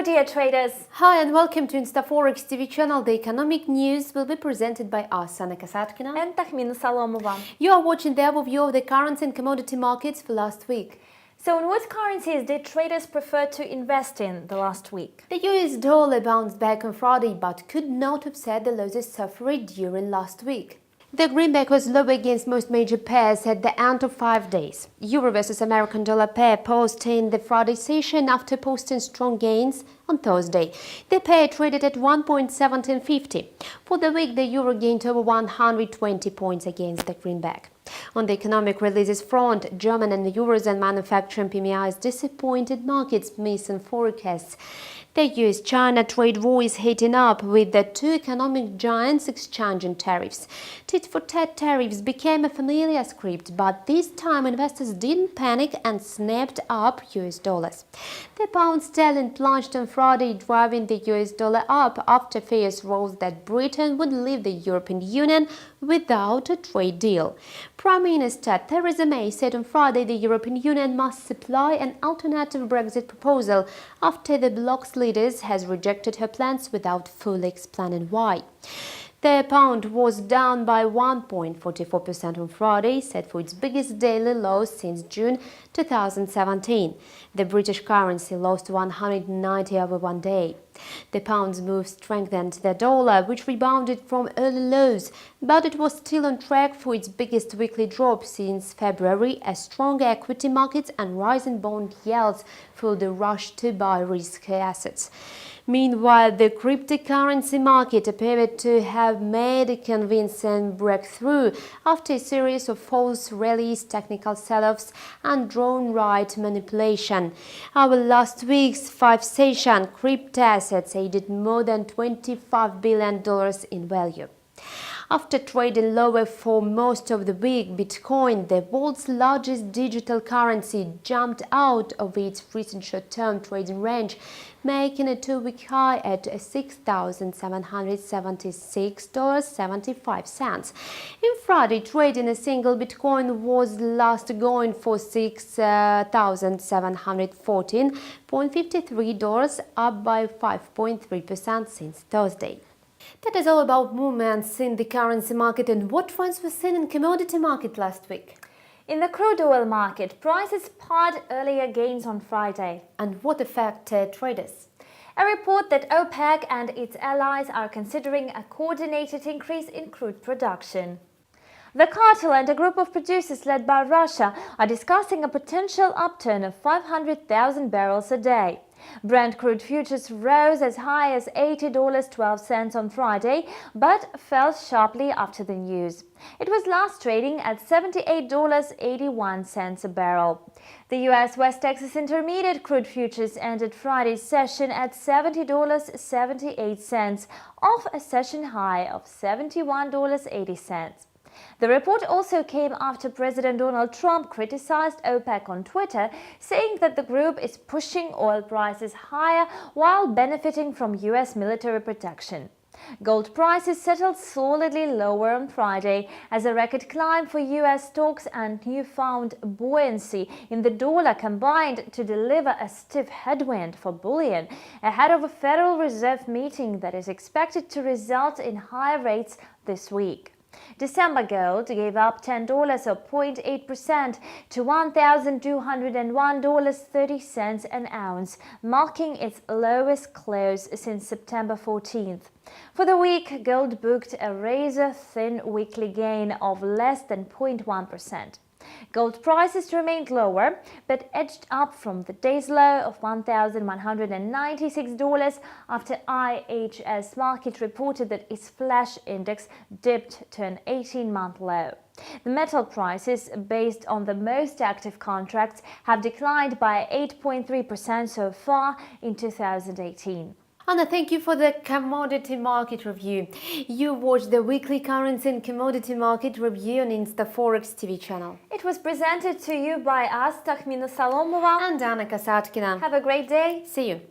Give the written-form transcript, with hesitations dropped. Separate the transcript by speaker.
Speaker 1: Hello dear traders!
Speaker 2: Hi and welcome to InstaForex TV channel. The economic news will be presented by us, Anna Kasatkina
Speaker 1: and Takhmina Salomova.
Speaker 2: You are watching the overview of the currency and commodity markets for last week.
Speaker 1: So in what currencies did traders prefer to invest in the last week?
Speaker 2: The US dollar bounced back on Friday but could not offset the losses suffered during last week. The greenback was lower against most major pairs at the end of 5 days. Euro versus American dollar pair paused in the Friday session after posting strong gains on Thursday. The pair traded at 1.1750. For the week, the euro gained over 120 points against the greenback. On the economic releases front, German and Eurozone manufacturing PMIs disappointed markets, missing forecasts. The US-China trade war is heating up, with the two economic giants exchanging tariffs. Tit-for-tat tariffs became a familiar script, but this time investors didn't panic and snapped up US dollars. The pound sterling plunged on Friday, driving the US dollar up after fears rose that Britain would leave the European Union without a trade deal. Prime Minister Theresa May said on Friday the European Union must supply an alternative Brexit proposal after the bloc's leaders has rejected her plans without fully explaining why. The pound was down by 1.44% on Friday, set for its biggest daily low since June 2017. The British currency lost 190 over one day. The pound's move strengthened the dollar, which rebounded from early lows, but it was still on track for its biggest weekly drop since February, as strong equity markets and rising bond yields fueled the rush to buy risky assets. Meanwhile, the cryptocurrency market appeared to have made a convincing breakthrough after a series of false rallies, technical sell-offs and drone-right manipulation. Our last week's 5 session, crypto assets added more than $25 billion in value. After trading lower for most of the week, Bitcoin, the world's largest digital currency, jumped out of its recent short-term trading range, making a 2-week high at $6,776.75. In Friday, trading a single Bitcoin was last going for $6,714.53, up by 5.3% since Thursday. That is all about movements in the currency market and what trends were seen in commodity market last week.
Speaker 1: In the crude oil market, prices pared earlier gains on Friday.
Speaker 2: And what affected traders?
Speaker 1: A report that OPEC and its allies are considering a coordinated increase in crude production. The cartel and a group of producers led by Russia are discussing a potential upturn of 500,000 barrels a day. Brent crude futures rose as high as $80.12 on Friday, but fell sharply after the news. It was last trading at $78.81 a barrel. The U.S. West Texas Intermediate crude futures ended Friday's session at $70.78, off a session high of $71.80. The report also came after President Donald Trump criticized OPEC on Twitter, saying that the group is pushing oil prices higher while benefiting from U.S. military protection. Gold prices settled solidly lower on Friday as a record climb for U.S. stocks and newfound buoyancy in the dollar combined to deliver a stiff headwind for bullion ahead of a Federal Reserve meeting that is expected to result in higher rates this week. December gold gave up $10 or 0.8% to $1,201.30 an ounce, marking its lowest close since September 14th. For the week, gold booked a razor-thin weekly gain of less than 0.1%. Gold prices remained lower, but edged up from the day's low of $1,196 after IHS Markit reported that its flash index dipped to an 18-month low. The metal prices, based on the most active contracts, have declined by 8.3% so far in 2018.
Speaker 2: Anna, thank you for the commodity market review. You watched the weekly currency and commodity market review on InstaForex TV channel.
Speaker 1: It was presented to you by us, Takhmina Salomova
Speaker 2: and Anna Kasatkina.
Speaker 1: Have a great day.
Speaker 2: See you.